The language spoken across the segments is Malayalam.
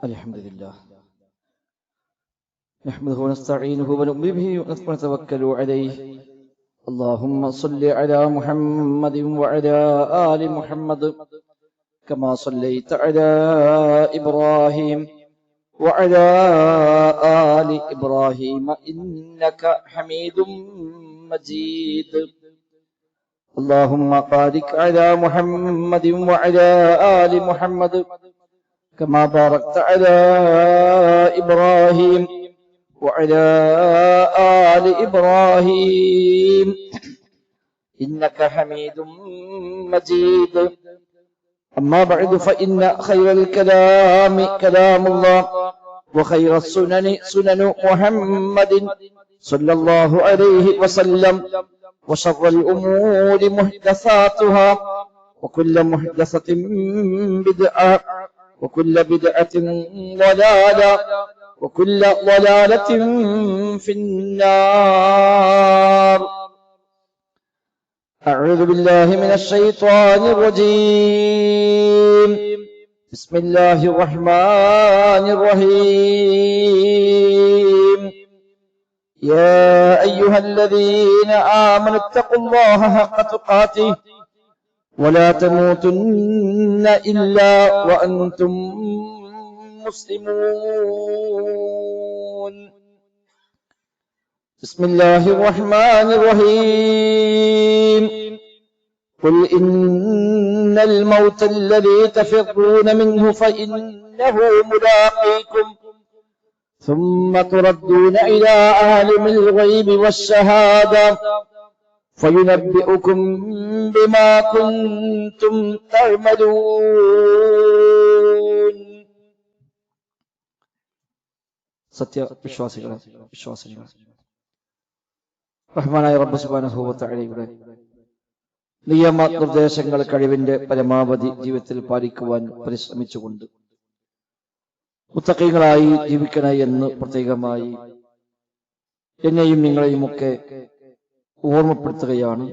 الحمد لله نحمده ونستعينه ونؤمن به ونتوكل عليه. اللهم صل على محمد وعلى آل محمد كما صليت على إبراهيم وعلى آل إبراهيم إنك حميد مجيد. اللهم بارك على محمد وعلى آل محمد كما باركت على إبراهيم وعلى آل إبراهيم إنك حميد مجيد. أما بعد فإن خير الكلام كلام الله وخير السنن سنن محمد صلى الله عليه وسلم وشر الأمور محدثاتها وكل محدثة بدعة وكل بدعة ضلالة وكل ضلالة في النار. أعوذ بالله من الشيطان الرجيم. بسم الله الرحمن الرحيم. يا أيها الذين آمنوا اتقوا الله حق تقاته ولا تموتن إلا وأنتم مسلمون. بسم الله الرحمن الرحيم. قل إن الموت الذي تفرون منه فإنه ملاقيكم ثم تردون إلى عالم الغيب والشهادة فينبئكم بما كنتم تعملون. സത്യവിശ്വാസികളെ വിശ്വാസികളെ, റഹ്മാനായ റബ്ബ് സുബ്ഹാനഹു വ തആലയുടെ നിയമ നിർദ്ദേശങ്ങൾ കഴിവിന്റെ പരമാവധി ജീവിതത്തിൽ പാലിക്കുവാൻ പരിശ്രമിച്ചുകൊണ്ട് മുത്തഖീകളായി ജീവിക്കണേ എന്ന് പ്രത്യേകമായി എന്നെയും നിങ്ങളെയും ഒക്കെ ഓർമ്മപ്പെടുത്തുകയാണ്.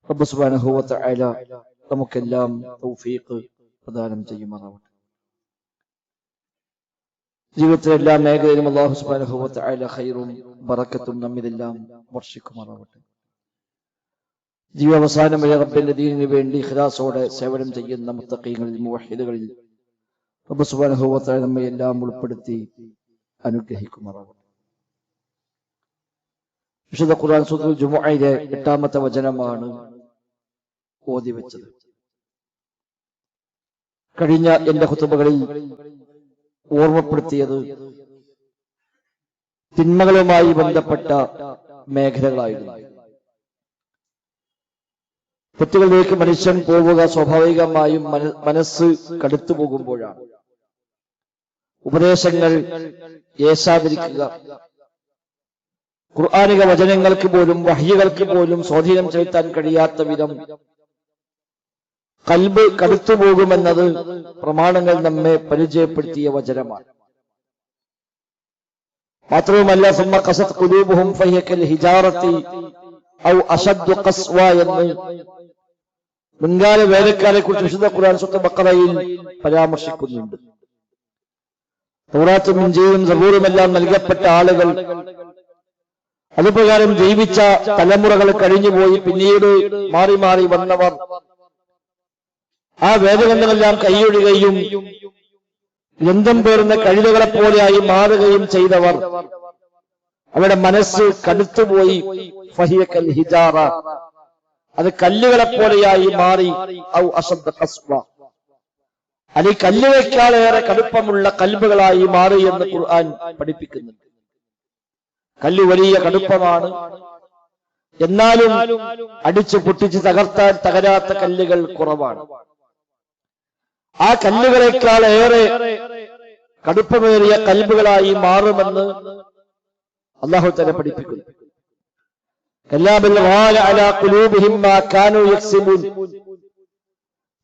റബ്ബ് സുബ്ഹാനഹു വ തആല നമുക്കെല്ലാം തൗഫീഖ് പ്രദാനം ചെയ്യുമാറാവട്ടെ. ജീവിതത്തിലെ എല്ലാ മേഖലയിലും അല്ലാഹു സുബ്ഹാനഹു വ തആല ഖൈറും ബറക്കത്തും നമ്മിലെല്ലാം വർഷിക്കുമാറാവട്ടെ. ജീവാവസാനം വരെ റബ്ബിന്റെ ദീനിനു വേണ്ടി ഇഖ്ലാസോടെ സേവനം ചെയ്യുന്ന മുത്തഖീങ്ങളിൽ മുവഹ്ഹിദുകളിൽ റബ്ബ് സുബ്ഹാനഹു വ തആല നമ്മെ എല്ലാം ഉൾപ്പെടുത്തി അനുഗ്രഹിക്കുമാറാവട്ടെ. വിശുദ്ധ ഖുർആൻ സൂറത്തുൽ ജുമുഅയിലെ 8-ാമത്തെ വചനമാണ് ഓതി വെച്ചത്. കഴിഞ്ഞ എന്റെ ഖുതുബകളിൽ ഓർമ്മപ്പെടുത്തിയത് തിന്മകളുമായി ബന്ധപ്പെട്ട മേഖലകളായിരുന്നു. തെറ്റുകളിലേക്ക് മനുഷ്യൻ പോവുക സ്വാഭാവികമായും മനസ്സ് കടുത്തു പോകുമ്പോഴാണ്. ഉപദേശങ്ങൾ ഏശാതിരിക്കുക, ഖുർആനിക വചനങ്ങൾക്ക് പോലും വഹ്യികൾക്ക് പോലും സ്വാധീനം ചെലുത്താൻ കഴിയാത്ത വിധം ഖൽബ് കടുത്തുപോകുമെന്നത് പ്രമാണങ്ങൾ നമ്മെ പരിചയപ്പെടുത്തിയ വചനമാണ്. മാത്രവുമല്ല സുമ്മ ഖസത് ഖുലൂബുഹും ഫഹിയ കൽ ഹിജാറത്തി ഔ അശദ്ദു ഖസ്വ എന്ന് മുൻകാല വേദക്കാരെ കുറിച്ച് വിശുദ്ധ ഖുർആൻ സൂറത്തുൽ ബഖറയിൽ പരാമർശിക്കുന്നുണ്ട്. തൗറാത്തും ഇൻജീലും സബൂറുമെല്ലാം നൽകപ്പെട്ട ആളുകൾ, അതുപ്രകാരം ജീവിച്ച തലമുറകൾ കഴിഞ്ഞുപോയി പിന്നീട് മാറി മാറി വന്നവർ ആ വേദഗ്രന്ഥങ്ങളെല്ലാം കൈയൊഴുകയും ഗന്ധം പേറുന്ന കഴുതകളെ പോലെയായി മാറുകയും ചെയ്തവർ, അവരുടെ മനസ്സ് കടുത്തുപോയി. ഫഹിയ കൽ ഹിജാറ, അത് കല്ലുകളെ പോലെയായി മാറി. ഔ അശദ്ദ ഖസ്വ, അത് കല്ലുകളേക്കാളേറെ കടുപ്പമുള്ള കൽബുകളായി മാറി എന്ന് ഖുർആൻ പഠിപ്പിക്കുന്നുണ്ട്. കല്ല് വലിയ കടുപ്പമാണ്, എന്നാലും അടിച്ചു പൊട്ടിച്ച് തകർത്താൻ തകരാത്ത കല്ലുകൾ കുറവാണ്. ആ കല്ലുകളെക്കാൾ ഏറെ കടുപ്പമേറിയ കൽബുകളായി മാറുമെന്ന് അല്ലാഹു തആല പഠിപ്പിക്കുന്നു.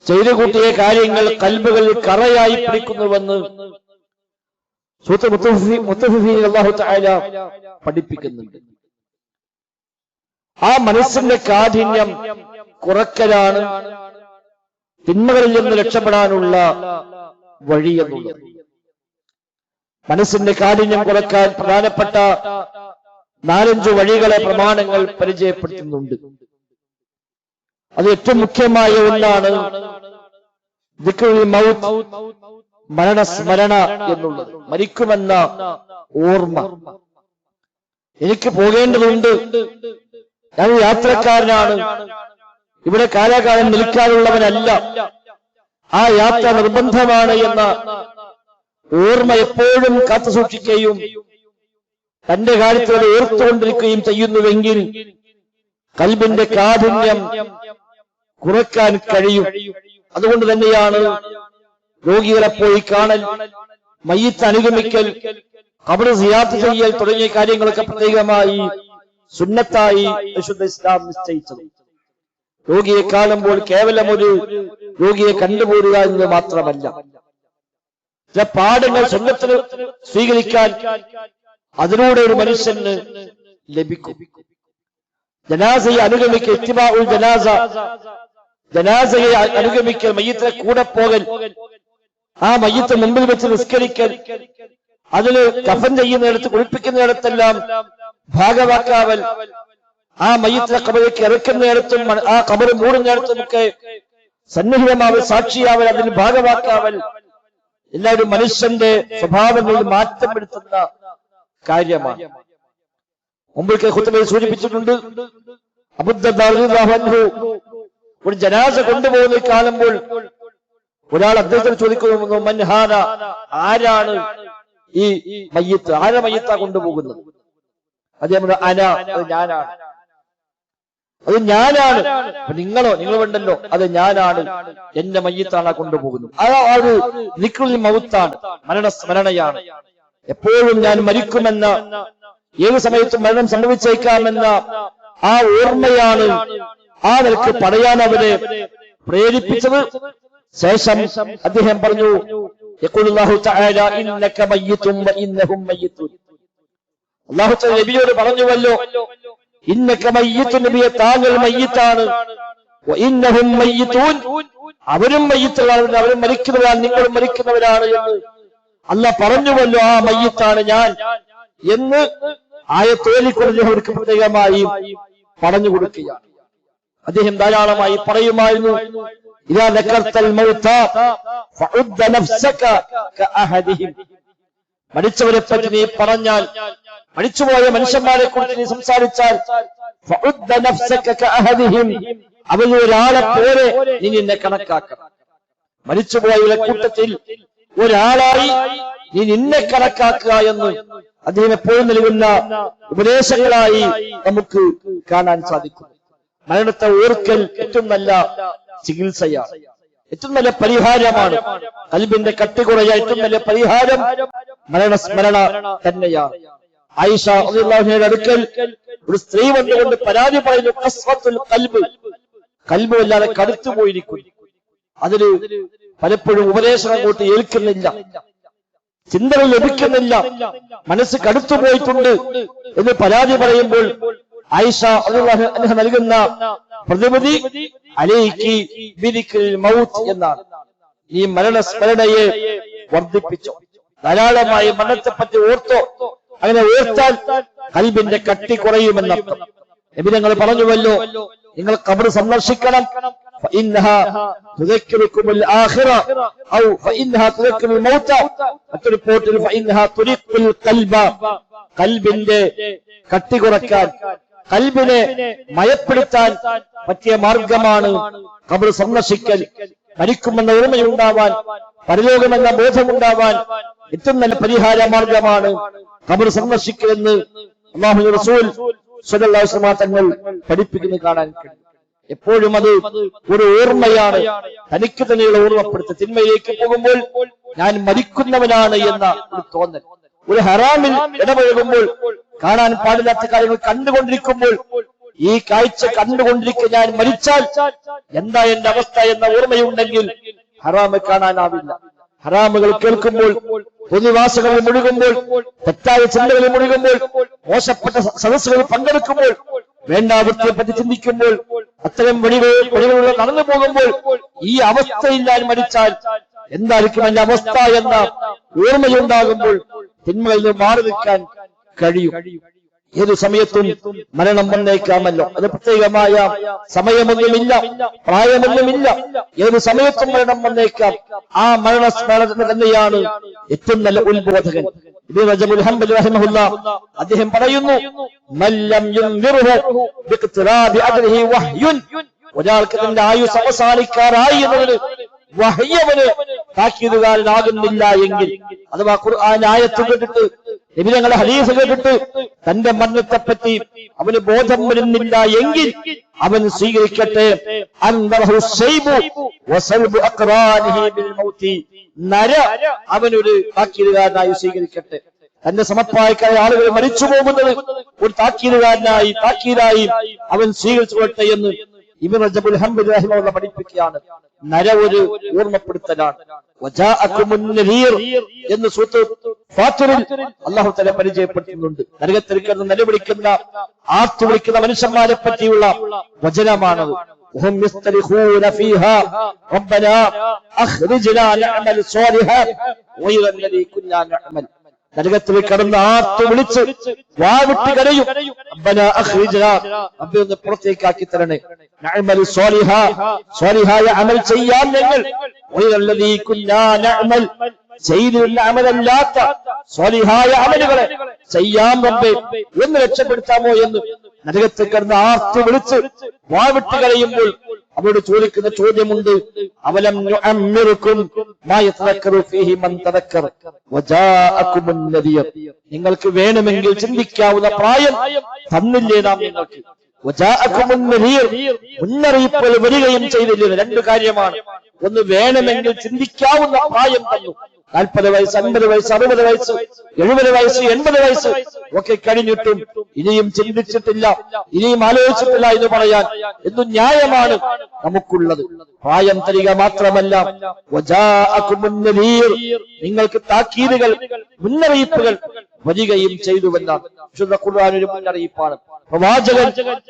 ചെയ്തു കൂട്ടിയ കാര്യങ്ങൾ കൽബുകളിൽ കറയായി പിടിക്കുന്നുവെന്ന് സൂറത്തുൽ മുത്തഫിഫീൻ അല്ലാഹു തആല പഠിപ്പിക്കുന്നുണ്ട്. ആ മനസ്സിന്റെ കാഠിന്യം കുറക്കലാണ് തിന്മകളിൽ നിന്ന് രക്ഷപ്പെടാനുള്ള വഴി എന്നുള്ളത്. മനസ്സിന്റെ കാഠിന്യം കുറയ്ക്കാൻ പ്രധാനപ്പെട്ട 4-5 വഴികളെ പ്രമാണങ്ങൾ പരിചയപ്പെടുത്തുന്നുണ്ട്. അത് ഏറ്റവും മുഖ്യമായ ഒന്നാണ് ദിക്റുൽ മൗത്ത്, മരണസ്മരണ എന്നുള്ളത്. മരിക്കുമെന്ന ഓർമ്മ. എനിക്ക് പോകേണ്ടതുണ്ട്, ഞാൻ യാത്രക്കാരനാണ്, ഇവിടെ കാലാകാലം നിൽക്കാനുള്ളവനല്ല, ആ യാത്ര നിർബന്ധമാണ് എന്ന ഓർമ്മ എപ്പോഴും കാത്തുസൂക്ഷിക്കുകയും തന്റെ കാര്യത്തിൽ ഓർത്തുകൊണ്ടിരിക്കുകയും ചെയ്യുന്നുവെങ്കിൽ കൽബിന്റെ കാഠിന്യം കുറയ്ക്കാൻ കഴിയും. അതുകൊണ്ട് തന്നെയാണ് രോഗികളെ പോയി കാണൽ, മയ്യിത്ത് അനുഗമിക്കൽ, ഖബർ സിയാറത്ത് ചെയ്യൽ തുടങ്ങിയ കാര്യങ്ങളൊക്കെ പ്രത്യേകമായി സുന്നത്തായി വിശുദ്ധ ഇസ്ലാം നിശ്ചയിച്ചത്. രോഗിയെ കാണുമ്പോൾ കേവലം ഒരു രോഗിയെ കണ്ടുപോരുക എന്നത് മാത്രമല്ല, ചില പാഠങ്ങൾ സുന്നത്തിന് സ്വീകരിക്കാൻ അതിലൂടെ ഒരു മനുഷ്യന് ലഭിക്കും. ജനാസയെ അനുഗമിക്കൽ, ഇത്തിബാഉൽ ജനാസ, ജനാസയെ അനുഗമിക്കൽ, മയ്യിത്തിനെ കൂടെ പോകൽ, ആ മയ്യിത്ത് മുമ്പിൽ വെച്ച് നിസ്കരിക്കൽ, അതിന് കഫൻ ചെയ്യുന്നിടത്ത് കുളിപ്പിക്കുന്നിടത്തെല്ലാം ഭാഗവാക്കാവൽ, ആ മയ്യിത്തിനെ ഖബറിലേക്ക് ഇറക്കുന്നിടത്തും ആ ഖബർ മൂടുന്നിടത്തുമൊക്കെ സന്നിഹിതമാവൽ, സാക്ഷിയാവൽ, അതിന് ഭാഗവാക്കാവൽ, എല്ലാവരും മനുഷ്യന്റെ സ്വഭാവങ്ങളിൽ മാറ്റം വരുത്തുന്ന കാര്യമാണ്. മുമ്പിൽ ഖുതുബയിൽ സൂചിപ്പിച്ചിട്ടുണ്ട്, ഒരു ജനാസ കൊണ്ടുപോകുന്ന കാണുമ്പോൾ ഒരാൾ അദ്ദേഹത്തിന് ചോദിക്കുന്നു, മൻ ഹാദ, ആരാണ് ഈ മയ്യിത്ത്, ആരാ മയ്യിത്താ കൊണ്ടുപോകുന്നത്? അദ്ദേഹം അന, അത് ഞാനാണ്, അത് ഞാനാണ്. നിങ്ങളോ? നിങ്ങൾ വേണ്ടല്ലോ, അത് ഞാനാണ്, എന്റെ മയ്യിത്താണ് കൊണ്ടുപോകുന്നത്. ആ ഒരു ദിക്റുൽ മൗത്താണ്, മരണസ്മരണയാണ്. എപ്പോഴും ഞാൻ മരിക്കുമെന്ന, ഏത് സമയത്തും മരണം സംഭവിച്ചേക്കാമെന്ന ആ ഓർമ്മയാണ് ആ നിലക്ക് പറയാൻ അവരെ പ്രേരിപ്പിച്ചത്. ശേഷം അദ്ദേഹം പറഞ്ഞു, യഖൂലുല്ലാഹു തആല ഇന്നക മയ്യിതുൻ വഇന്നഹും മയ്യിതുൻ. അല്ലാഹു തആല നബിയോട് പറഞ്ഞുവല്ലോ, ഇന്നക മയ്യിതുൻ, നബിയെ താങ്കൾ മയ്യിത്താണ്, വഇന്നഹും മയ്യിതുൻ, അവരും മയ്യിത്തുകളാണ്, അവരും മരിക്കുന്നവരാണ്, നിങ്ങളും മരിക്കുന്നവരാണ് എന്ന് അല്ലാഹ് പറഞ്ഞുവല്ലോ. ആ മയ്യിത്താണ് ഞാൻ എന്ന് ആയത്തോലിക്കൊണ്ട് അവർക്ക് പ്രത്യേകമായി പറഞ്ഞു കൊടുക്കുകയാണ്. അദ്ദേഹം ധാരാളമായി പറയുമായിരുന്നു, ഇദാ ദക്കർതൽ മൗത ഫഉദ്ദ നഫ്സക കഅഹദിഹിം. മരിച്ചവരെ പറ്റി നീ പറഞ്ഞാൽ, മരിച്ചുപോയ മനുഷ്യന്മാരെ കുറിച്ച് നീ സംസാരിച്ചാൽ, ഫഉദ്ദ നഫ്സക കഅഹദിഹിം, അവരിൽ ഒരാളെ പോലെ നീ നിന്നെ കണക്കാക്കണം. മരിച്ചുപോയവരുടെ കൂട്ടത്തിൽ ഒരാളായി നീ നിന്നെ കണക്കാക്കുക എന്ന് അദ്ദേഹം എപ്പോഴും നൽകുന്ന ഉപദേശങ്ങളായി നമുക്ക് കാണാൻ സാധിക്കും. മരണത്തെ ഓർക്കൽ ഏറ്റവും നല്ല ചികിത്സയാണ്, ഏറ്റവും നല്ല പരിഹാരമാണ്. ഖൽബിന്റെ കട്ടി കുറയാൻ ഏറ്റവും നല്ല പരിഹാരം മരണസ്മരണ തന്നെയാണ്. ആയിഷ റളിയല്ലാഹു അൻഹയുടെ അടുക്കൽ ഒരു സ്ത്രീ വന്നുകൊണ്ട് പരാതി പറയുന്നു, ഖസ്വത്തുൽ ഖൽബ്, ഖൽബ് വല്ലാതെ കടുത്തു പോയിരിക്കുന്നു, അതിന് പലപ്പോഴും ഉപദേശം അങ്ങോട്ട് ഏൽക്കുന്നില്ല, ചിന്തകൾ ലഭിക്കുന്നില്ല, മനസ്സ് കടുത്തു പോയിട്ടുണ്ട് എന്ന് പരാതി പറയുമ്പോൾ ആയിഷ റളിയല്ലാഹു അൻഹ നൽകുന്ന പ്രതിവിധി അലൈകി ബിദിക്രിൽ മൗത്ത് എന്നാണ്. ഈ മരണസ്മരണയെ വർദ്ധിപ്പിച്ചോ, ധാരാളമായി മരണത്തെപ്പറ്റി ഓർത്തോ. അങ്ങനെ ഓർത്താൽ ഖൽബിന്റെ കട്ടി കുറയുമെന്നർത്ഥം. നബി തങ്ങൾ പറഞ്ഞുവല്ലോ, നിങ്ങൾ ഖബർ സന്ദർശിക്കണം, فإنها تذكركم الآخرة أو فإنها تذكر الموت. മറ്റൊരു പോർട്ടിൽ فإنها ترق القلب, ഖൽബിന്റെ കട്ടി കുറയ്ക്കാൻ, ഖൽബിനെ മയപ്പെടുത്താൻ പറ്റിയ മാർഗമാണ് ഖബർ സന്ദർശിക്കൽ. മരിക്കുമെന്ന ഓർമ്മയുണ്ടാവാൻ, പരലോകമെന്ന ബോധമുണ്ടാവാൻ ഏറ്റവും നല്ല പരിഹാര മാർഗമാണ് ഖബർ സന്ദർശിക്കലെന്ന് അല്ലാഹുവിന്റെ റസൂൽ സ്വല്ലല്ലാഹു അലൈഹി വസല്ലം തങ്ങൾ പഠിപ്പിക്കുന്നത് കാണാൻ കഴിയും. എപ്പോഴും അത് ഒരു ഓർമ്മയാണ്, തനിക്ക് തന്നെയുള്ള ഓർമ്മപ്പെടുത്തുക. തിന്മയിലേക്ക് പോകുമ്പോൾ ഞാൻ മരിക്കുന്നവനാണ് എന്ന ഒരു തോന്നൽ, ഒരു ഹറാമിൽ ഇടപഴകുമ്പോൾ, കാണാൻ പാടില്ലാത്ത കാര്യങ്ങൾ കണ്ടുകൊണ്ടിരിക്കുമ്പോൾ, ഈ കാഴ്ച കണ്ടുകൊണ്ടിരിക്കുക ഞാൻ മരിച്ചാൽ എന്താ എന്റെ അവസ്ഥ എന്ന ഓർമ്മയുണ്ടെങ്കിൽ ഹറാമ് കാണാനാവില്ല. ഹറാമുകൾ കേൾക്കുമ്പോൾ, പൊതുവാസങ്ങളിൽ മുഴുകുമ്പോൾ, തെറ്റായ ചിന്തകളിൽ മുഴുകുമ്പോൾ, മോശപ്പെട്ട സദസ്സുകളിൽ പങ്കെടുക്കുമ്പോൾ, വേണ്ടാവൃത്തിയെ പറ്റി ചിന്തിക്കുമ്പോൾ, അത്തരം വഴികളിലൂടെ നടന്നു പോകുമ്പോൾ, ഈ അവസ്ഥയിൽ ഞാൻ മരിച്ചാൽ എന്തായിരിക്കും എന്റെ അവസ്ഥ എന്ന ഓർമ്മയുണ്ടാകുമ്പോൾ തിന്മകളിൽ നിന്ന് മാറി നിൽക്കാൻ കഴിയും. ഏതു സമയത്തും മരണം വന്നേക്കാമല്ലോ. അത് പ്രത്യേകമായ സമയമൊന്നുമില്ല, പ്രായമൊന്നുമില്ല. ഏതു സമയത്തും മരണം വന്നേക്കാം. ആ മരണസ്മരണ തന്നെയാണ് ഏറ്റവും നല്ല ഉത്ബോധകൻ. ഇബ്നു റജബുൽ ഹംബലി റഹിമഹുല്ലാഹ് അദ്ദേഹം പറയുന്നു, മല്ലം യുൻദിറുഹു ബിഖ്തിറാബി അജ്രിഹി വഹ്യുൻ, ഒരാൾക്ക് തന്റെ ആയുസ് അവസാനിക്കാറായി എന്നതിന് വഹ്യവന് താക്കീതുകാരനാകുന്നില്ല എങ്കിൽ, അഥവാ ഖുർആൻ ആയത്ത് കേട്ടിട്ട് നബി തങ്ങളുടെ ഹദീസ് കേട്ടിട്ട് തന്റെ മരണത്തെപ്പറ്റി അവന് ബോധം വരുന്നില്ല എങ്കിൽ അവൻ സ്വീകരിക്കട്ടെ നര അവനൊരു താക്കീതുകാരനായി സ്വീകരിക്കട്ടെ. തന്റെ സമപ്രായക്കാരായ ആളുകൾ മരിച്ചു പോകുന്നത് ഒരു താക്കീതായി അവൻ സ്വീകരിച്ചു കൊള്ളട്ടെ എന്ന് ഇബ്നു റജബുൽ ഹംബലി റഹിമഹുല്ലാഹ് പഠിപ്പിക്കുകയാണ്. നര ഒരു ഓർമ്മപ്പെടുത്തലാണ്. എന്ന് സൂറത്ത് ഫാത്തിറിൽ അല്ലാഹു തആല പരിചയപ്പെടുത്തുന്നുണ്ട്. നരകത്തിൽ കിടന്ന് നിലവിളിക്കുന്ന ആർത്തുവിളിക്കുന്ന മനുഷ്യന്മാരെ പറ്റിയുള്ള വചനമാണത്. നരകത്തിൽ കിടന്ന് ആർത്തു വിളിച്ച് വാവിട്ട് കരയും, റബ്ബേ ഒന്ന് പുറത്തേക്കാക്കി തരണേ, നഅമൽ സ്വാലിഹായ അമൽ ചെയ്യാൻ ഞങ്ങൾ, ചെയ്തിരുന്ന അമലല്ലാത്ത സ്വാലിഹായ അമലുകളെ ചെയ്യാൻ റബ്ബേ എന്ന് രക്ഷപ്പെടുത്താമോ എന്ന് നരകത്തിൽ കിടന്ന് ആർത്തു വിളിച്ച് വാവിട്ട് കരയുമ്പോൾ അവരോട് ചോദിക്കുന്ന ചോദ്യമുണ്ട്, അവലം നുഅമ്മിറുക്കും മാ യതദക്കറു ഫീഹി മൻ തദക്കറ വജാഅകുമുൻ നദിർ, നിങ്ങൾക്ക് വേണമെങ്കിൽ ചിന്തിക്കാവുന്ന പ്രായം തന്നില്ലേ നാം നിങ്ങൾക്ക്, വജാഅകുമുൻ നദിർ, മുന്നറിയിപ്പുകൾ വരികയും ചെയ്തില്ലേ. രണ്ട് കാര്യമാണ്. ഒന്ന്, വേണമെങ്കിൽ ചിന്തിക്കാവുന്ന പ്രായം തന്നു. 40 വയസ്സ്, 50 വയസ്സ്, 60 വയസ്സ്, 70 വയസ്സ്, 80 വയസ്സ് ഒക്കെ കഴിഞ്ഞിട്ടും ഇനിയും ചിന്തിച്ചിട്ടില്ല, ഇനിയും ആലോചിച്ചിട്ടില്ല എന്ന് പറയാൻ എന്തു ന്യായമാണ് നമുക്കുള്ളത്? പ്രായം തരിക മാത്രമല്ല, നിങ്ങൾക്ക് താക്കീതുകൾ, മുന്നറിയിപ്പുകൾ വരികയും ചെയ്തുവെന്നാണ്. വിശുദ്ധ ഖുർആൻ ഒരു മുന്നറിയിപ്പാണ്. പ്രവാചകൻ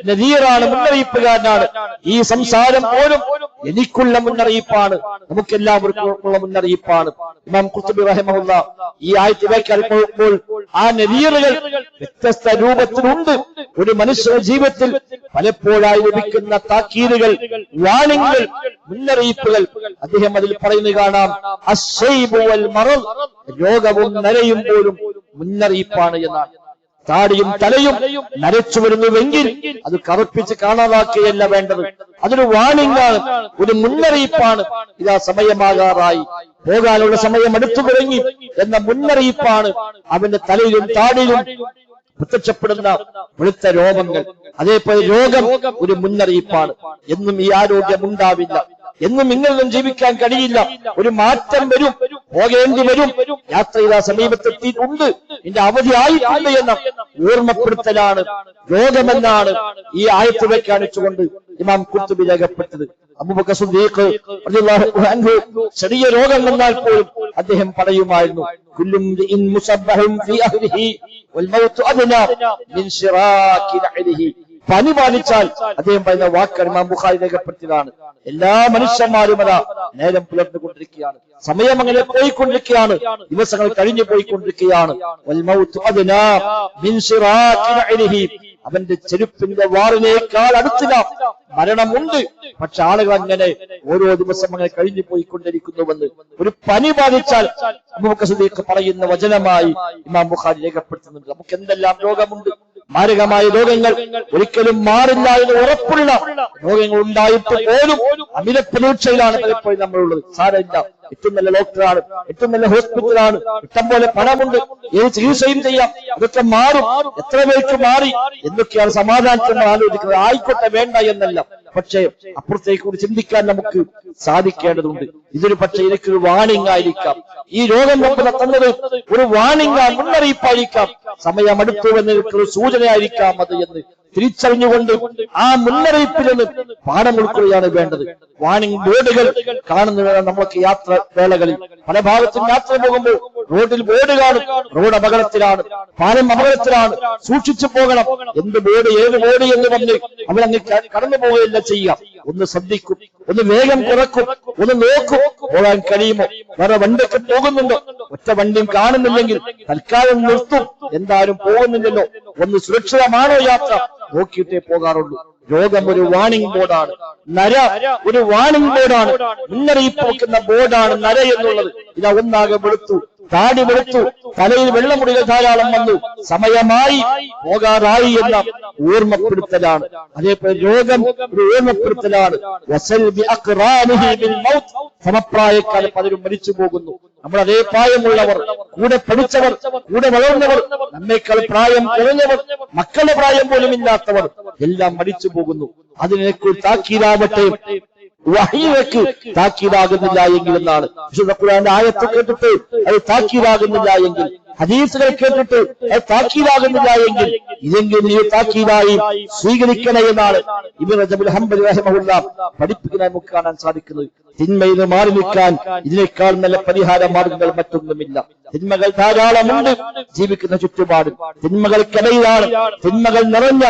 നദീറാണ്, മുന്നറിയിപ്പുകാരനാണ്. ഈ സംസാരം പോലും എനിക്കുള്ള മുന്നറിയിപ്പാണ്, നമുക്കെല്ലാവർക്കുമുള്ള മുന്നറിയിപ്പാണ്. ഇമാം ഖുർത്തുബി റഹിമഹുല്ലാഹ് ഈ ആയത്ത് വ്യാഖ്യാനിക്കുമ്പോൾ ആ നദീറുകൾ വ്യത്യസ്ത രൂപത്തിലുണ്ട്. ഒരു മനുഷ്യ ജീവിതത്തിൽ പലപ്പോഴായി ലഭിക്കുന്ന താക്കീതുകൾ, വാണിംഗുകൾ, മുന്നറിയിപ്പുകൾ അദ്ദേഹം അതിൽ പറയുന്നത് കാണാം. അശ്ശൈബു വൽ മറദ്, രോഗവും നരയും പോലും മുന്നറിയിപ്പാണ് എന്നാണ്. താടിയും തലയും നരച്ചു വരുന്നുവെങ്കിൽ അത് കറുപ്പിച്ച് കാണാതാക്കുകയല്ല വേണ്ടത്, അതൊരു വാണിംഗാണ്, ഒരു മുന്നറിയിപ്പാണ്. ഇതാ സമയമാകാറായി, പോകാനുള്ള സമയം അടുത്തു തുടങ്ങി എന്ന മുന്നറിയിപ്പാണ് അവന്റെ തലയിലും താടിയിലും പ്രത്യക്ഷപ്പെടുന്ന വെളുത്ത രോഗങ്ങൾ. അതേപോലെ രോഗം ഒരു മുന്നറിയിപ്പാണ്. എന്നും ഈ ആരോഗ്യം ഉണ്ടാവില്ല, എന്നും ഇങ്ങനൊന്നും ജീവിക്കാൻ കഴിയില്ല, ഒരു മാറ്റം വരും, പോകേണ്ടി വരും, യാത്ര ചെയ്ത സമീപത്തെത്തിയിട്ടുണ്ട്, ഇതിന്റെ അവധി ആയിട്ടുണ്ട് എന്ന ഓർമ്മപ്പെടുത്തലാണ് രോഗമെന്നാണ് ഈ ആയത്ത് വ്യാഖ്യാനിച്ചുകൊണ്ട് ഇമാം ഖുർത്തുബി രേഖപ്പെട്ടത്. അബൂബക്കർ സിദ്ദീഖ് റളിയല്ലാഹു അൻഹു ചെറിയ രോഗം വന്നാൽ പോലും അദ്ദേഹം പറയുമായിരുന്നു, കുല്ലും ഇൻ മുസബ്ബഹും ഫീ അഹ്ലിഹി വൽ മൗതു അദ്നാ മിൻ ശിറാക്കി നഅലിഹി. പനി ബാധിച്ചാൽ അദ്ദേഹം പറയുന്ന വാക്ക് ഇമാം ബുഖാരി രേഖപ്പെടുത്തിയതാണ്. എല്ലാ മനുഷ്യന്മാരും അതാ നേരം പുലർന്നുകൊണ്ടിരിക്കുകയാണ്, സമയം അങ്ങനെ പോയിക്കൊണ്ടിരിക്കുകയാണ്, ദിവസങ്ങൾ കഴിഞ്ഞു പോയിക്കൊണ്ടിരിക്കുകയാണ്. വൽ മൗതു അദ്നാ മിൻ ശിറാക്കി നഅലിഹി, അവന്റെ ചെരുപ്പിന്റെ വാറിനേക്കാൾ അടുത്തില്ല മരണമുണ്ട്. പക്ഷെ ആളുകൾ അങ്ങനെ ഓരോ ദിവസം അങ്ങനെ കഴിഞ്ഞു പോയിക്കൊണ്ടിരിക്കുന്നുവെന്ന് ഒരു പനി ബാധിച്ചാൽ അബൂബക്കർ സിദ്ദീഖ് പറയുന്ന വചനമായി ഇമാം ബുഖാരി രേഖപ്പെടുത്തുന്നുണ്ട്. നമുക്ക് എന്തെല്ലാം രോഗമുണ്ട്, മാരകമായ രോഗങ്ങൾ, ഒരിക്കലും മാറില്ല എന്ന് ഉറപ്പുള്ള രോഗങ്ങൾ ഉണ്ടായിട്ട് പോലും അമിത പ്രതീക്ഷയിലാണ് പലപ്പോഴും നമ്മളുള്ളത്. സാരമില്ല, ഏറ്റവും നല്ല ഡോക്ടറാണ്, ഏറ്റവും നല്ല ഹോസ്പിറ്റലാണ്, ഇഷ്ടം പോലെ പണമുണ്ട്, ഏത് ചികിത്സയും ചെയ്യാം, അതൊക്കെ മാറും, എത്ര പേർക്ക് മാറി എന്നൊക്കെയാണ് സമാധാനത്തിൽ ആലോചിക്കുന്നത്. ആയിക്കോട്ടെ, വേണ്ട എന്നല്ല, പക്ഷേ അപ്പുറത്തേക്ക് കൂടി ചിന്തിക്കാൻ നമുക്ക് സാധിക്കേണ്ടതുണ്ട്. ഇതൊരു പക്ഷേ എനിക്കൊരു വാണിംഗ് ആയിരിക്കാം, ഈ രോഗം നമുക്ക് തന്നത് ഒരു വാണിംഗ്, മുന്നറിയിപ്പായിരിക്കാം, സമയം അടുത്തു എന്നൊരു സൂചനയായിരിക്കാം അത് എന്ന് തിരിച്ചറിഞ്ഞുകൊണ്ട് ആ മുന്നറിയിപ്പിൽ നിന്ന് പാഠം ഉൾക്കൊള്ളുകയാണ് വേണ്ടത്. വാണിംഗ് ബോർഡുകൾ കാണുന്നതാണ് നമ്മളൊക്കെ യാത്ര വേളകളിൽ. പല ഭാഗത്തും യാത്ര പോകുമ്പോൾ റോഡിൽ ബോർഡ് കാണും, റോഡ് അപകടത്തിലാണ്, പാലം അപകടത്തിലാണ്, സൂക്ഷിച്ചു പോകണം, എന്ത് ബോർഡ്, ഏത് ബോർഡ് എന്ന് പറഞ്ഞ് അവരങ്ങ് കടന്നു പോവുകയല്ല ചെയ്യാം. ഒന്ന് ശ്രദ്ധിക്കും, ഒന്ന് വേഗം കുറക്കും, ഒന്ന് നോക്കും പോകാൻ കഴിയുമോ, വേറെ വണ്ടിയൊക്കെ പോകുന്നുണ്ടോ, ഒറ്റ വണ്ടിയും കാണുന്നില്ലെങ്കിൽ തൽക്കാലം നിർത്തും, എന്തായാലും പോകുന്നില്ലല്ലോ, ഒന്ന് സുരക്ഷിതമാണോ യാത്ര നോക്കിയിട്ടേ പോകാറുള്ളൂ. രോഗം ഒരു വാണിംഗ് ബോർഡാണ്, നര ഒരു വാണിംഗ് ബോർഡാണ്, മുന്നറിയിപ്പ് വെക്കുന്ന ബോർഡാണ് നര എന്നുള്ളത്. ഇതാ ഒന്നാകെ വെളുത്തു, താടി വെളുത്തു, തലയിൽ വെള്ളമുടികൾ ധാരാളം വന്നു, സമയമായി പോകാറായി എന്ന ഓർമ്മപ്പെടുത്തലാണ്. അതേപോലെ രോഗം ഒരു ഓർമ്മപ്പെടുത്തലാണ്. സമപ്രായക്കാരെ പലരും മരിച്ചു പോകുന്നു. നമ്മൾ അതേ പ്രായമുള്ളവർ, കൂടെ പഠിച്ചവർ, കൂടെ വളർന്നവർ, നമ്മേക്കാൾ പ്രായം കുറഞ്ഞവർ, മക്കളുടെ പ്രായം പോലും ഇല്ലാത്തവർ എല്ലാം മരിച്ചു പോകുന്നു. അതിനേക്കുൾ താക്കീതാവട്ടെ, വഹീക്ക് താക്കീതാകുന്നില്ല എങ്കിൽ എന്നാണ്. വിശുദ്ധ ഖുർആന്റെ ആയത്ത് കേട്ടിട്ട് അത് താക്കീതാകുന്നില്ല എങ്കിൽ, ഹദീസുകൾ കേട്ടിട്ട് അത് താക്കീതാകുന്നില്ല എങ്കിൽ, ഇതെങ്കിലും നീ താക്കീതായി സ്വീകരിക്കണേ എന്നാണ് ഇബ്നു റജബുൽ ഹംബലി റഹിമഹുല്ലാഹ് പഠിപ്പിക്കാൻ നമുക്ക് കാണാൻ സാധിക്കുന്നത്. തിന്മയിൽ നിന്ന് മാറി നിൽക്കാൻ ഇതിനേക്കാൾ നല്ല പരിഹാര മാർഗങ്ങൾ മറ്റൊന്നുമില്ല. തിന്മകൾ ധാരാളമുണ്ട് ജീവിക്കുന്ന ചുറ്റുപാട്, തിന്മകൾക്കിടയിലാണ്, തിന്മകൾ നിറഞ്ഞ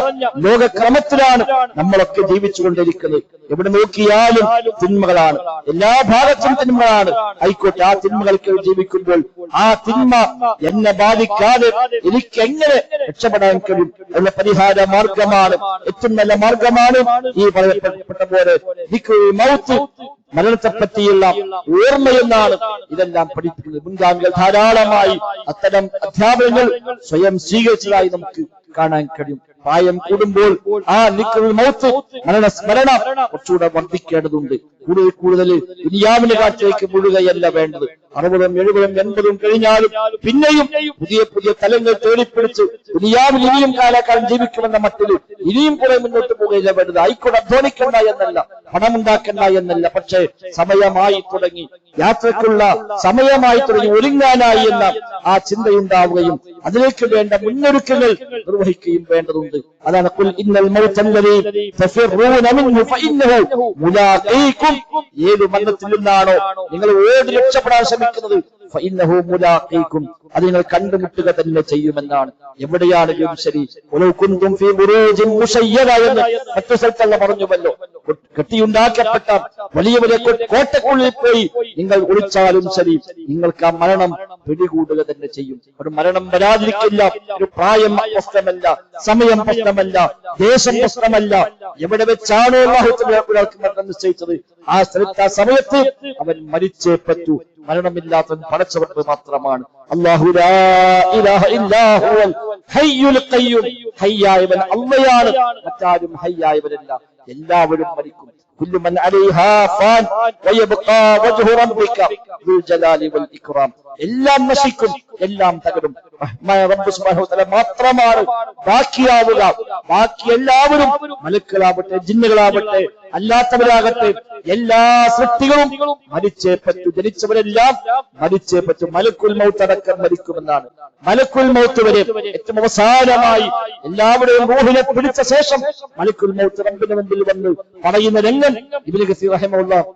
ലോകക്രമത്തിലാണ് നമ്മളൊക്കെ ജീവിച്ചുകൊണ്ടിരിക്കുന്നത്. എവിടെ നോക്കിയാലും തിന്മകളാണ്, എല്ലാ ഭാഗത്തും തിന്മകളാണ്. ആയിക്കോട്ടെ, ആ തിന്മകൾക്ക് ജീവിക്കുമ്പോൾ ആ തിന്മ എന്നെ ബാധിക്കാതെ എനിക്ക് എങ്ങനെ രക്ഷപ്പെടാൻ കഴിയും ഉള്ള പരിഹാര മാർഗമാണ്, ഏറ്റവും നല്ല മാർഗമാണ് ഈ പറയപ്പെട്ട പോലെ മൗത്ത്, മരണത്തെപ്പറ്റിയുള്ള ഓർമ്മയെന്നാണ് ഇതെല്ലാം പഠിപ്പിക്കുന്നത്. മുൻഗാമികൾ ധാരാളമായി അത്തരം അധ്യാപനങ്ങൾ സ്വയം സ്വീകരിച്ചതായി നമുക്ക് കാണാൻ കഴിയും. പ്രായം കൂടുമ്പോൾ ആ നിക്കുൽ മൗത്ത്, മരണസ്മരണ കുറച്ചുകൂടെ വർദ്ധിക്കേണ്ടതുണ്ട്. കൂടുതൽ കൂടുതൽ ദുനിയാവിന്റെ കാറ്റിലേക്ക് മുഴുകയല്ല വേണ്ടത്. 60, 70, 80 കഴിഞ്ഞാലും പിന്നെയും പുതിയ പുതിയ തലങ്ങൾ തേടിപ്പിടിച്ച് ദുനിയാവിൽ ഇനിയും കാലക്കാലം ജീവിക്കുമെന്ന മട്ടിൽ ഇനിയും കുറെ മുന്നോട്ട് പോകുകയില്ല വേണ്ടത്. ആയിക്കോട്ടെ, അധ്വാനിക്കണ്ട എന്നല്ല, പണമുണ്ടാക്കണ്ട എന്നല്ല, പക്ഷേ സമയമായി തുടങ്ങി, യാത്രക്കുള്ള സമയമായി തുടങ്ങി, ഒരുങ്ങാനായി എന്ന ആ ചിന്തയുണ്ടാവുകയും അതിലേക്ക് വേണ്ട മുന്നൊരുക്കങ്ങൾ നിർവഹിക്കുകയും വേണ്ടതുണ്ട്. അതാണ് ഖുൽ ഇന്നൽ മൗതല്ലദീ തഫിറൂന മിൻഹു ഫഇന്നഹു മുലാഖീകും. ഏത് മരണത്തിൽ നിന്നാണോ നിങ്ങൾ ഓടി രക്ഷപ്പെടാൻ ശ്രമിക്കുന്നത്, ഫഇന്നഹു മുലാഖീകും, അത് നിങ്ങൾ കണ്ടുമുട്ടുക തന്നെ ചെയ്യുമെന്നാണ്. എവിടെയാണെങ്കിലും ശരി, വലൗ കുൻതും ഫീ ബുറൂജിൻ മുശയ്യദ എന്ന് മറ്റു സ്ഥലത്തല്ല പറഞ്ഞുവല്ലോ, കെട്ടിയുണ്ടാക്കപ്പെട്ട വലിയ വലിയ കോട്ടക്കുള്ളിൽ പോയി നിങ്ങൾ ഒളിച്ചാലും ശരി, നിങ്ങൾക്ക് ആ മരണം പിടികൂടുക തന്നെ ചെയ്യും. ഒരു മരണം വരാതിരിക്കില്ല. ഒരു പ്രായം പ്രശ്നമല്ല, സമയം പ്രശ്നമല്ല, ദേശം പ്രശ്നമല്ല. എവിടെ വെച്ചാണോ ഒരാൾക്ക് മരണം നിശ്ചയിച്ചത്, ആ സ്ഥലത്ത് ആ സമയത്ത് അവൻ മരിച്ചേ പറ്റൂ. മരണമില്ലാത്തവൻ പടച്ചവർക്ക് മാത്രമാണ്. അല്ലാഹു ലാ ഇലാഹ ഇല്ലാ ഹുവൽ ഹയ്യുൽ ഖയ്യൂം. ഹയ്യായവൻ അല്ലാഹുവാണ്, മറ്റാരും ഹയ്യായവരല്ല. എല്ലാവരും മരിക്കും. കുല്ലു മൻ അലൈഹാ ഫാൻ വയബ്ഖാ വജ്ഹു റബ്ബിക ദുൽ ജലാലി വൽ ഇക്റാം. എല്ലാം നശിക്കും, എല്ലാം തകരും. റബ്ബ് സുബ്ഹാനഹു വ തആല മാത്രമാണ് ബാക്കിയാവുക. ബാക്കി എല്ലാവരും, മലക്കുകളാവട്ടെ, ജിന്നുകളാവട്ടെ, അല്ലാത്തവരാകട്ടെ, എല്ലാ സൃഷ്ടികളും മരിച്ചേ പറ്റൂ. ജനിച്ചവരെല്ലാം മരിച്ചേ പറ്റൂ. മലക്കുൽ മൗത്ത് അടക്കം മരിക്കുമെന്നാണ്. മലക്കുൽ മൗത്ത് വരെ ഏറ്റവും അവസാനമായി എല്ലാവരുടെയും റൂഹിനെ പിടിച്ച ശേഷം മലക്കുൽ മൗത്ത് റബ്ബിന്റെ മുമ്പിൽ വന്ന് പറയുന്ന രംഗം ഇബ്നു കസീർ റഹിമഹുല്ലാഹ്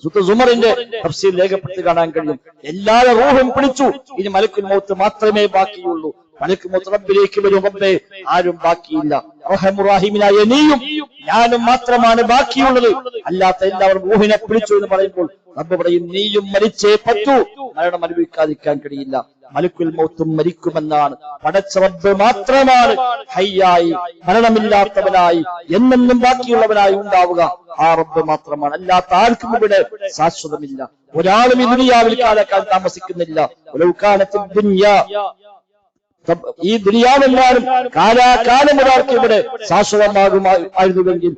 സൂറത്തുൽ സുമറിന്റെ തഫ്സീർ രേഖപ്പെടുത്തി കാണാൻ കഴിയും. എല്ലാവരും റൂഹും പിടിച്ചു, ഇനി മലക്കുൽ മൗത്ത് മാത്രമേ ബാക്കിയുള്ളൂ. മലക്കുൽ മൗത്ത് റബ്ബിലേക്ക് വരും, റബ്ബേ ആരും ബാക്കിയില്ല, റഹമുറാഹിമിനായ നീയും ഞാനും മാത്രമാണ് ബാക്കിയുള്ളത്, അല്ലാത്ത എല്ലാവരും റൂഹിനെ പിടിച്ചു എന്ന് പറയുമ്പോൾ റബ്ബ് പറയും, നീയും മരിച്ചേ പറ്റൂ, മരണം അനുഭവിക്കാതിരിക്കാൻ കഴിയില്ല. മലക്കുൽ മൗത്തും മരിക്കുമെന്നാണ്. പടച്ച റബ്ബ് മാത്രമാണ് ഹയ്യായി, മരണമില്ലാത്തവനായി, എന്നെന്നും ബാക്കിയുള്ളവനായി ഉണ്ടാവുക. ആ റബ്ബ് മാത്രമാണ്, അല്ലാത്ത ആർക്കും ഇവിടെ ശാശ്വതമില്ല. ഒരാളും ഈ ദുനിയാവിൽ കാലക്കാൻ താമസിക്കുന്നില്ല. ഈ ദുനിയാവെന്നാലും കാലാകാലം ഒരാൾക്ക് ഇവിടെ ശാശ്വതമാകുമായിരുന്നുവെങ്കിൽ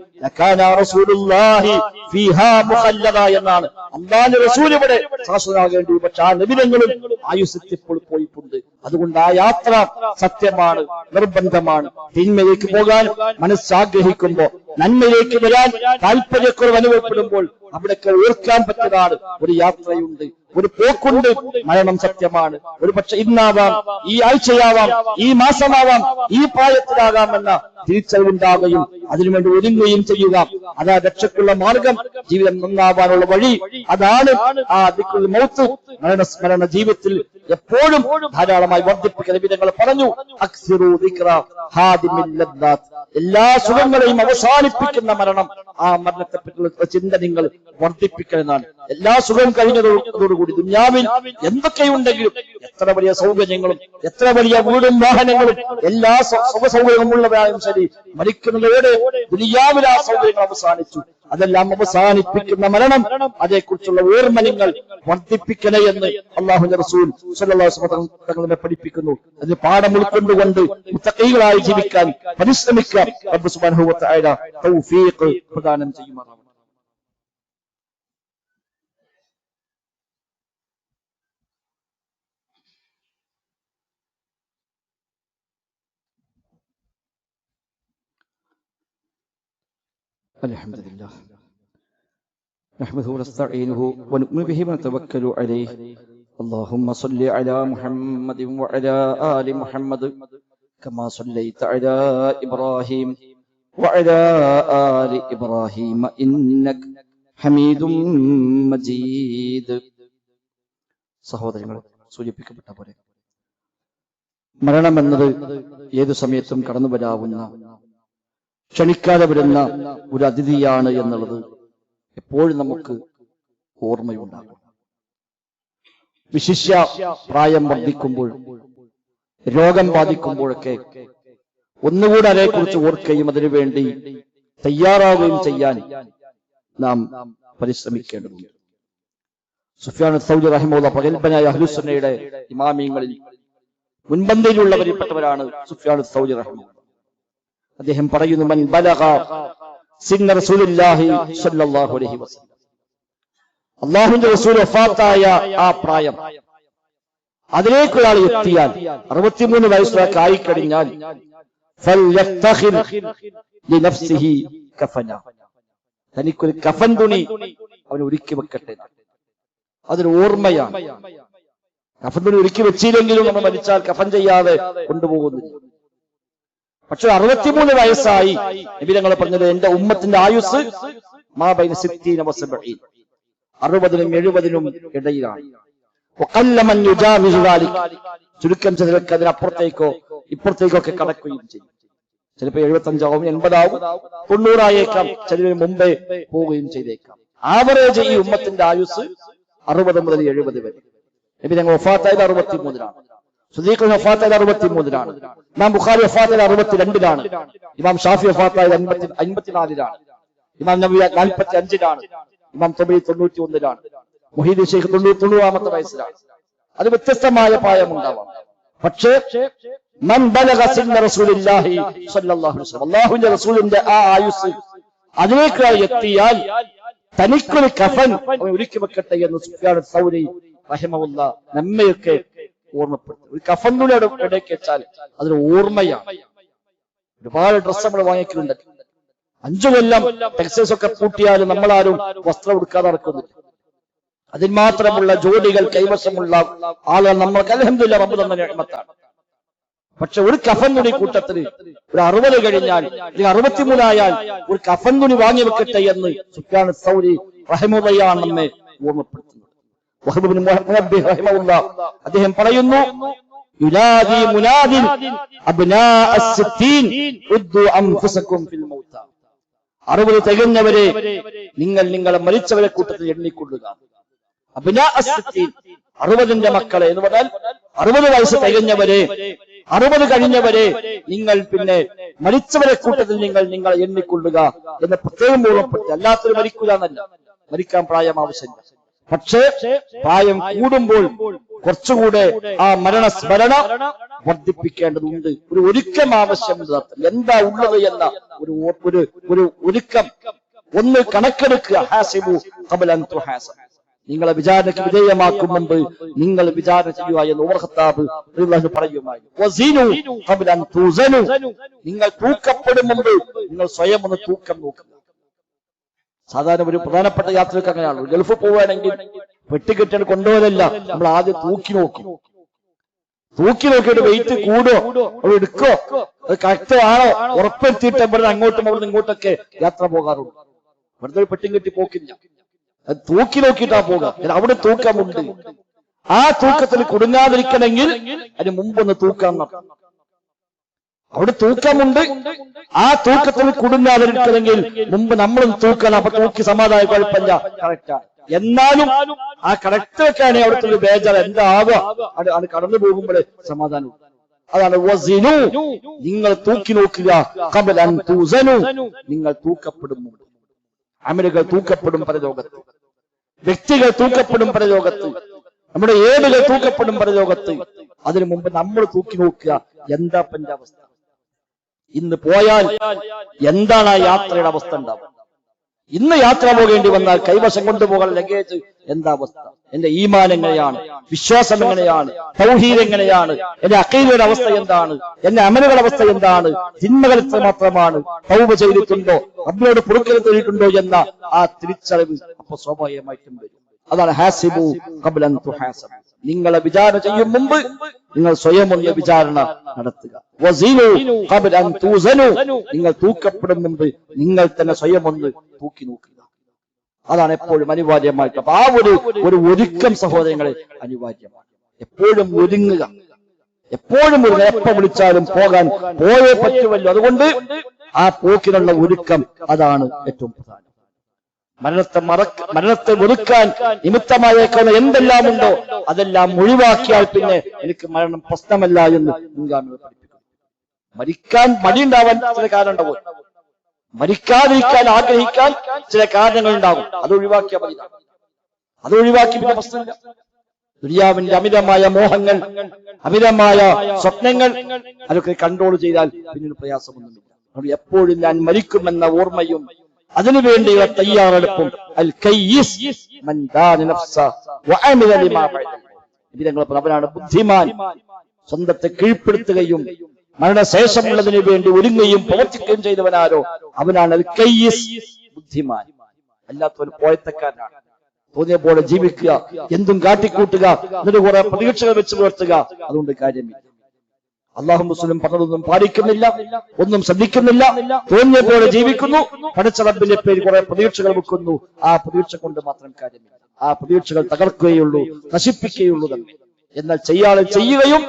എന്നാണ് അല്ലാഹുവിന്റെ റസൂൽ ഇവിടെ ശാശ്വതമാകേണ്ടി. പക്ഷെ ആ നബിതങ്ങളും ആയുസ്സെത്തിപ്പോൾ പോയിട്ടുണ്ട്. അതുകൊണ്ട് ആ യാത്ര സത്യമാണ്, നിർബന്ധമാണ്. തിന്മയിലേക്ക് പോകാൻ മനസ്സാഗ്രഹിക്കുമ്പോ, നന്മയിലേക്ക് വരാൻ താല്പര്യക്കുറവ് അനുഭവപ്പെടുമ്പോൾ അവിടേക്ക് ഓർക്കാൻ പറ്റിയതാണ്. ഒരു യാത്രയുണ്ട്, ഒരു പോക്കുണ്ട്. മരണം സത്യമാണ്. ഒരു പക്ഷെ ഇന്നാവാം, ഈ ആഴ്ചയാവാം, ഈ മാസമാവാം, ഈ പ്രായത്തിലാകാമെന്ന തിരിച്ചറിവുണ്ടാകുകയും അതിനുവേണ്ടി ഒരുങ്ങുകയും ചെയ്യുക. അതാ രക്ഷയ്ക്കുള്ള മാർഗം, ജീവിതം നന്നാവാനുള്ള വഴി. അതാണ് ആ ദിക്റുൽ മൗത്ത്, മരണസ്മരണ ജീവിതത്തിൽ എപ്പോഴും ധാരാളമായി വർദ്ധിപ്പിക്കുന്ന വിധങ്ങൾ പറഞ്ഞു. അക്സിറു ദിക്റ ഹാദിമിൽ ലദ്ദാത്ത്, എല്ലാ സുഖങ്ങളെയും അവസാനിപ്പിക്കുന്ന മരണം, ആ മരണത്തെപ്പറ്റിയുള്ള ചിന്ത നിങ്ങൾ വർദ്ധിപ്പിക്കുന്നതാണ്. എല്ലാ സുഖം കഴിഞ്ഞതോടുകൂടി ദുനിയാവിൽ എന്തൊക്കെയുണ്ടെങ്കിലും, എത്ര വലിയ സൗകര്യങ്ങളും എത്ര വലിയ വീടും വാഹനങ്ങളും എല്ലാ സുഖ സൗകര്യമുള്ളവരായും ശരി, മരിക്കുന്നതോടെ ദുനിയാവിൽ ആ സൗകര്യങ്ങൾ അവസാനിച്ചു. അതെല്ലാം അവസാനിപ്പിക്കുന്ന മരണം, അതേക്കുറിച്ചുള്ള ഓർമ്മ നിങ്ങൾ വർദ്ധിപ്പിക്കണേ എന്ന് അല്ലാഹുവിന്റെ റസൂൽ സ്വല്ലല്ലാഹു അലൈഹി വസല്ലം തങ്ങളെ പഠിപ്പിക്കുന്നു. അതിന് പാഠം ഉൾക്കൊണ്ടുകൊണ്ട് മുത്തഖീകളായി ജീവിക്കാൻ പരിശ്രമിക്കുക. റബ്ബ് സുബ്ഹാനഹു വ തആല തൗഫീഖ് പ്രദാനം ചെയ്യുമാറാവട്ടെ. الحمد لله نحمده ونستعينه ونؤمن به ونتوكل عليه. اللهم صل على محمد وعلى آل محمد كما صليت على إبراهيم وعلى آل إبراهيم إنك حميد مجيد. സഹോദരങ്ങളെ, സൂചിപ്പിക്കപ്പെട്ട പോലെ മരണമെന്നത് ഏതു സമയത്തും കടന്നു വരാവുന്ന, ക്ഷണിക്കാതെ വരുന്ന ഒരു അതിഥിയാണ് എന്നുള്ളത് എപ്പോഴും നമുക്ക് ഓർമ്മയുണ്ടാകും. വിശിഷ്യ പ്രായം വർദ്ധിക്കുമ്പോൾ, രോഗം ബാധിക്കുമ്പോഴൊക്കെ ഒന്നുകൂടെ അതേക്കുറിച്ച് ഓർക്കുകയും അതിനുവേണ്ടി തയ്യാറാവുകയും ചെയ്യാൻ നാം പരിശ്രമിക്കേണ്ടതുണ്ട്. സുഫ്യാൻ സൗദി റഹിമഹുല്ലാഹ് പ്രഗൽഭനായ അഹ്ലുസ് സുന്നയുടെ ഇമാമിയങ്ങളിൽ മുൻപന്തിയിലുള്ളവരിൽപ്പെട്ടവരാണ് സുഫ്യാൻ സൗദി റഹിമഹുല്ലാഹ്. അദ്ദേഹം പറയുന്നു, മൻ ബലഗ സിന്ന റസൂലുള്ളാഹി സ്വല്ലല്ലാഹു അലൈഹി വസല്ലം, അല്ലാഹുവിന്റെ റസൂൽ വഫാത്തായ ആ പ്രായം, അതിലേക്ക് ഒരാൾ എത്തിയാൽ, 63 വയസ്സൊക്കെ ആയിക്കഴിഞ്ഞാൽ, ഫൽയഫ്തഖിർ ലിനഫ്സിഹി കഫന, തനിക്കൊരു കഫൻ തുണി അവൻ ഒരുക്കി വെക്കട്ടെ. അതൊരു ഓർമ്മയാണ്. കഫൻ തുണി ഒരുക്കി വെച്ചില്ലെങ്കിലും നമ്മൾ മരിച്ചാൽ കഫൻ ചെയ്യാതെ കൊണ്ടുപോകുന്നില്ല. പക്ഷെ 63 വയസ്സായി നബി തങ്ങൾ പറഞ്ഞത്, എന്റെ ഉമ്മത്തിന്റെ ആയുസ് മാ ബൈന 60 വ 70, 60നും 70നും ഇടയിലാണ്. ചുരുക്കം ചിലർക്ക് അതിനപ്പുറത്തേക്കോ ഇപ്പുറത്തേക്കൊക്കെ കടക്കുകയും ചെയ്യും. ചിലപ്പോ 75 ആവും, 80 ആവും, 90 ആയേക്കാം, ചിലർ മുമ്പേ പോവുകയും ചെയ്തേക്കാം. ആവറേജ് ഈ ഉമ്മത്തിന്റെ ആയുസ് 60 മുതൽ 70 വരെ. നബി തങ്ങൾ വഫാത്തായത് 63-ലാണ്. സുദീഖ് വഫാത്തായത് 63-ലാണ്. ഇമാം ബുഖാരി വഫാത്തായത് 62-ലാണ്. ഇമാം ഷാഫി വഫാത്തായത് 54-ലാണ്. ഇമാം നബവി 45-ലാണ്. ഇമാം തബരി 91-ലാണ്. മുഹീദ്ദീൻ ശൈഖ് 90-ാമത്തെ വയസ്സിലാണ്. അത് വ്യത്യസ്തമായ പ്രായമുണ്ടാവാം. പക്ഷേ മൻ ബലഗ സിന്ന റസൂലുള്ളാഹി സ്വല്ലല്ലാഹു അലൈഹി വസല്ലം, അല്ലാഹുവിന്റെ റസൂലിന്റെ ആ ആയുസ് അതിലേക്ക് എത്തിയാൽ തനിക്കൊരു കഫൻ ഒരുക്കി വെക്കട്ടെ എന്ന് സുഫ്യാൻ സൗരി റഹിമഹുല്ലാഹ് നമ്മയൊക്കെ ഓർമ്മപ്പെടുത്തും. ഒരു കഫൻ തുണി ഇടയ്ക്ക് വെച്ചാൽ അതൊരു ഓർമ്മയാണ്. ഒരുപാട് ഡ്രസ്സ് നമ്മൾ വാങ്ങിക്കുന്നുണ്ട്. 5 കൊല്ലം ടെക്സ്റ്റൈൽസ് ഒക്കെ പൂട്ടിയാലും നമ്മളാരും വസ്ത്രം എടുക്കാതെ നടക്കുന്നില്ല. അതിന് മാത്രമുള്ള ജോലികൾ കൈവശമുള്ള ആളുകൾ നമ്മൾക്ക് അൽഹംദുലില്ലാഹ് റബ്ബ് തന്ന നിഅമത്താണ്. പക്ഷെ ഒരു കഫൻ തുണി കൂട്ടത്തിൽ ഒരു 60 കഴിഞ്ഞാൽ, 63 ആയാൽ ഒരു കഫൻ തുണി വാങ്ങി വെക്കട്ടെ എന്ന് സുഫ്യാൻ സൗരി റഹിമഹുല്ലാഹ് നമ്മെ ഓർമ്മപ്പെടുത്തുന്നു. വഹബ് ഇബ്നു മുനബ്ബിഹ് റഹിമഹുല്ലാഹ് അദ്ദേഹം പറയുന്നു, യുനാദി മുനാദിൻ അബ്നാ അസ്-60 ഉദ്ദു അൻഫുസകും ഫിൽ മൗത, 60 തികഞ്ഞവരെ നിങ്ങൾ നിങ്ങളെ മരിച്ചവരെ കൂട്ടത്തിൽ എണ്ണിക്കൊള്ളുക. അബ്നാ അസ്-60, 60ന്റെ മക്കളെ എന്ന് പറഞ്ഞാൽ 60 വയസ്സ് തികഞ്ഞവരെ, 60 കഴിഞ്ഞവരെ നിങ്ങൾ പിന്നെ മരിച്ചവരെ കൂട്ടത്തിൽ നിങ്ങളെ എണ്ണിക്കൊള്ളുക എന്ന് പ്രത്യേകം ഓർമ്മപ്പെടുത്തി. അല്ലാത്തൊരു മരിക്കുക എന്നല്ല, മരിക്കാൻ പ്രായം ആവശ്യമില്ല. പക്ഷേ പ്രായം കൂടുമ്പോൾ കുറച്ചുകൂടെ ആ മരണസ്മരണ വർദ്ധിപ്പിക്കേണ്ടതുണ്ട്. ഒരു ഒരുക്കം ആവശ്യമുണ്ട്. എന്താ ഉള്ളത് എന്ന ഒരു ഒരുക്കം ഒന്ന് കണക്കെടുക്കുക. ഹാസിബു ഖബല അൻ തുഹാസബ്, നിങ്ങളെ വിചാരണയ്ക്ക് വിധേയമാക്കും മുമ്പ് നിങ്ങൾ വിചാരണ ചെയ്യുക എന്ന് ഉമർ ഖത്താബ് റളിയല്ലാഹു പറയുമായിരുന്നു. വസീനു ഖബല അൻ തുസനു, നിങ്ങൾ തൂക്കപ്പെടും മുമ്പ് നിങ്ങൾ സ്വയം ഒന്ന് തൂക്കം നോക്കുക. സാധാരണ ഒരു പ്രധാനപ്പെട്ട യാത്രയ്ക്ക് അങ്ങനെയാണ്. ഗൾഫ് പോവുകയാണെങ്കിൽ പെട്ടിക്കെട്ടിയാണ് കൊണ്ടുപോകലല്ല, നമ്മൾ ആദ്യം തൂക്കി നോക്കും. തൂക്കി നോക്കിയിട്ട് വെയിറ്റ് കൂടോ അവിടെ എടുക്കോ അത് കറക്റ്റ് ആണോ ഉറപ്പെടുത്തിയിട്ട് ഇവിടെ അങ്ങോട്ടും അവിടെ ഇങ്ങോട്ടൊക്കെ യാത്ര പോകാറുണ്ട്. വെറുതെ ഒരു പെട്ടിയും കെട്ടി പോക്കില്ല, അത് തൂക്കി നോക്കിയിട്ടാ പോകാം. അവിടെ തൂക്കമുണ്ട്. ആ തൂക്കത്തിൽ കുടുങ്ങാതിരിക്കണമെങ്കിൽ അതിന് മുമ്പൊന്ന് തൂക്കാൻ നടക്കും. അവിടെ തൂക്കമുണ്ട്. ആ തൂക്കത്തിൽ കുടുങ്ങാതിരിക്കണമെങ്കിൽ മുമ്പ് നമ്മളും തൂക്കണം. അപ്പൊ തൂക്കി സമാധാനം കുഴപ്പമില്ല, കറക്റ്റാണ്. എന്നാലും ആ കറക്റ്റ് വെക്കാനേ അവിടുത്തെ ഒരു ബേജാറ് എന്താവുക അത് കടന്നു പോകുമ്പോഴേ സമാധാനം. അതാണ് വസിനു, നിങ്ങൾ തൂക്കി നോക്കുക. ഖബല അൻ തുസനു, നിങ്ങൾ തൂക്കപ്പെടും. അമലുകൾ തൂക്കപ്പെടും പരലോകത്ത്, വ്യക്തികൾ തൂക്കപ്പെടും പരലോകത്ത്, നമ്മുടെ ഏടുകൾ തൂക്കപ്പെടും പരലോകത്ത്. അതിനു മുമ്പ് നമ്മൾ തൂക്കി നോക്കുക എന്താ എന്റെ അവസ്ഥ. ഇന്ന് പോയാൽ എന്താണ് ആ യാത്രയുടെ അവസ്ഥ ഉണ്ടാവുക? ഇന്ന് യാത്ര പോകേണ്ടി വന്നാൽ കൈവശം കൊണ്ടുപോകാൻ ലഗേജ് എന്താ അവസ്ഥ? എന്റെ ഈമാൻ എങ്ങനെയാണ്? വിശ്വാസം എങ്ങനെയാണ്? തൗഹീദ് എങ്ങനെയാണ്? എന്റെ അഖീദയുടെ അവസ്ഥ എന്താണ്? എന്റെ അമലുകളുടെ അവസ്ഥ എന്താണ്? തിന്മകൾ മാത്രമാണ്? തൗബ ചെയ്തിട്ടുണ്ടോ? റബ്ബിനോട് പൊറുക്കൽ തേടിയിട്ടുണ്ടോ എന്ന ആ തിരിച്ചറിവ് അപ്പൊ സ്വാഭാവികമായിട്ടും വരും. അതാണ് ഹാസിബു ഖബ്ല അൻ തുഹാസബു, നിങ്ങളെ വിചാരണ ചെയ്യും മുമ്പ് നിങ്ങൾ സ്വയം ഒന്ന് വിചാരണ നടത്തുക. വസിനു ഖബ്ല അൻ തുസനു, നിങ്ങൾ തൂക്കപ്പെടും മുമ്പ് നിങ്ങൾ തന്നെ സ്വയം ഒന്ന് തൂക്കി നോക്കുക. അതാണ് എപ്പോഴും അനിവാര്യമായിട്ട്. അപ്പൊ ആ ഒരു ഒരുക്കം സഹോദരങ്ങളെ അനിവാര്യമാണ്. എപ്പോഴും ഒരുങ്ങുക, എപ്പോഴും ഒരുങ്ങുക. എപ്പോ വിളിച്ചാലും പോകാൻ പോയേ പറ്റുമല്ലോ. അതുകൊണ്ട് ആ പോക്കിനുള്ള ഒരുക്കം അതാണ് ഏറ്റവും പ്രധാനം. മരണത്തെ വെറുക്കാൻ നിമിത്തമായേക്കുന്ന എന്തെല്ലാം ഉണ്ടോ അതെല്ലാം ഒഴിവാക്കിയാൽ പിന്നെ എനിക്ക് മരണം പ്രശ്നമല്ല എന്ന് മുൻഗാമികൾ പഠിപ്പിക്കുന്നു. മരിക്കാൻ മടിയുണ്ടാവാൻ ചില കാരണം ഉണ്ടാവും, മരിക്കാതിരിക്കാൻ ആഗ്രഹിക്കാൻ ചില കാരണങ്ങൾ ഉണ്ടാകും. അത് ഒഴിവാക്കിയാൽ മതി. അത് ഒഴിവാക്കി പിന്നെ പ്രശ്നമില്ല. ദുനിയാവിന്റെ അമിതമായ മോഹങ്ങൾ, അമിതമായ സ്വപ്നങ്ങൾ അതൊക്കെ കൺട്രോൾ ചെയ്താൽ പിന്നീട് പ്രയാസമൊന്നുമില്ല. അതുകൊണ്ട് എപ്പോഴും ഞാൻ മരിക്കുമെന്ന ഓർമ്മയും അതിനുവേണ്ടിയുള്ള തയ്യാറെടുപ്പും. അൽ കയ്യിസ് മൻ ദാന നഫ്സ വഅമില ലിമാ ബഅദ. അവനാണ് ബുദ്ധിമാൻ. സ്വന്തത്തെ കീഴ്പ്പെടുത്തുകയും മരണശേഷമുള്ളതിനു വേണ്ടി ഒരുങ്ങുകയും പ്രവർത്തിക്കുകയും ചെയ്തവനാരോ അവനാണ് അൽ കയ്യിസ്, ബുദ്ധിമാൻ. അല്ലാത്തവൻ പോയത്തക്കാരനാണ്. തോന്നിയ പോലെ ജീവിക്കുക, എന്തും കാട്ടിക്കൂട്ടുക, എന്നിട്ട് കുറെ പ്രതീക്ഷകൾ വെച്ച് പുലർത്തുക. അതുകൊണ്ട് കാര്യമില്ല. അള്ളാഹു മുസ്ലിം പറഞ്ഞതൊന്നും പാലിക്കുന്നില്ല, ഒന്നും ശ്രദ്ധിക്കുന്നില്ല, തോന്നിയ പോലെ ജീവിക്കുന്നു. പഠിച്ച റബ്ബിന്റെ പേര് കുറെ പ്രതീക്ഷകൾ വെക്കുന്നു. ആ പ്രതീക്ഷ കൊണ്ട് മാത്രം കാര്യമില്ല. ആ പ്രതീക്ഷകൾ തകർക്കുകയുള്ളൂ, നശിപ്പിക്കുകയുള്ളൂ തന്നെ. എന്നാൽ ചെയ്യാതെ ചെയ്യുകയും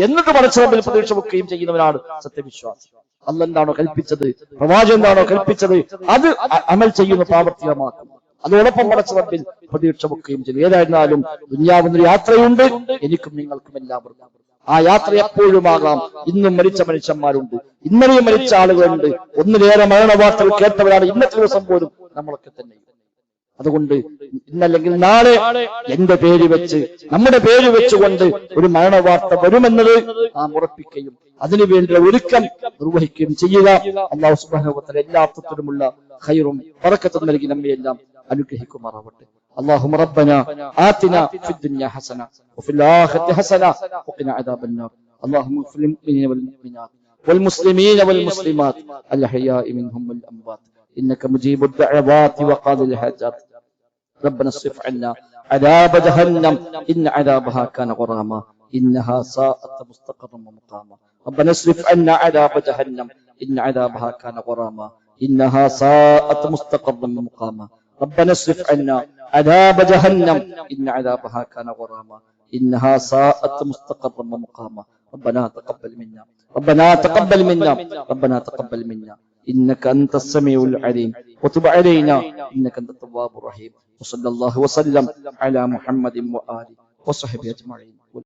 എന്നിട്ട് പഠിച്ച റബ്ബിൽ പ്രതീക്ഷ വെക്കുകയും ചെയ്യുന്നവനാണ് സത്യവിശ്വാസി. അള്ളാഹ് എന്താണോ കൽപ്പിച്ചത്, പ്രവാചകൻ എന്താണോ കൽപ്പിച്ചത്, അത് അമൽ ചെയ്യുന്ന പ്രാവർത്തികമാക്കും. അതോടൊപ്പം പഠിച്ച റബ്ബിൽ പ്രതീക്ഷ വെക്കുകയും ചെയ്യും. ഏതായിരുന്നാലും ദുനിയാവിനൊരു യാത്രയുണ്ട്, എനിക്കും നിങ്ങൾക്കും എല്ലാവർക്കും. ആ യാത്ര എപ്പോഴുമാകാം. ഇന്നും മരിച്ച മനുഷ്യന്മാരുണ്ട്, ഇന്നലെയും മരിച്ച ആളുകളുണ്ട്. ഒന്നിലേറെ മരണവാർത്തകൾ കേട്ടവരാണ് ഇന്നത്തെ ദിവസം പോലും നമ്മളൊക്കെ തന്നെ. അതുകൊണ്ട് ഇന്നല്ലെങ്കിൽ നാളെ എന്റെ പേര് വെച്ച്, നമ്മുടെ പേര് വെച്ചുകൊണ്ട് ഒരു മരണവാർത്ത വരുമെന്നത് നാം ഉറപ്പിക്കുകയും അതിനുവേണ്ടിയുള്ള ഒരുക്കം നിർവഹിക്കുകയും ചെയ്യുക. അല്ലാഹു സുബ്ഹാനഹു വ തആല എല്ലാ അർത്ഥത്തിലുമുള്ള ഖൈറും ബറക്കത്തും നൽകി നമ്മയെല്ലാം അനുഗ്രഹിക്കുമാറാവട്ടെ. اللهم ربنا آتنا في الدنيا حسنة وفي الآخرة حسنة وقنا عذاب النار. اللهم اغفر للمؤمنين والمؤمنات والمسلمين والمسلمات الأحياء منهم والأموات إنك مجيب الدعوات وقاضي الحاجات. ربنا اصرف عنا عذاب جهنم إن عذابها كان غراما إنها ساءت مستقرا ومقاما. ربنا اصرف عنا عذاب جهنم إن عذابها كان غراما إنها ساءت مستقرا ومقاما. ربنا اصرف عنا عذاب جهنم إن عذابها كان غراما إنها ساءت مستقرا ومقاما. ربنا تقبل منا ربنا تقبل منا ربنا تقبل منا إنك أنت السميع العليم وتب علينا إنك أنت التواب الرحيم. وصلى الله وسلم على محمد وآله وصحبه أجمعين.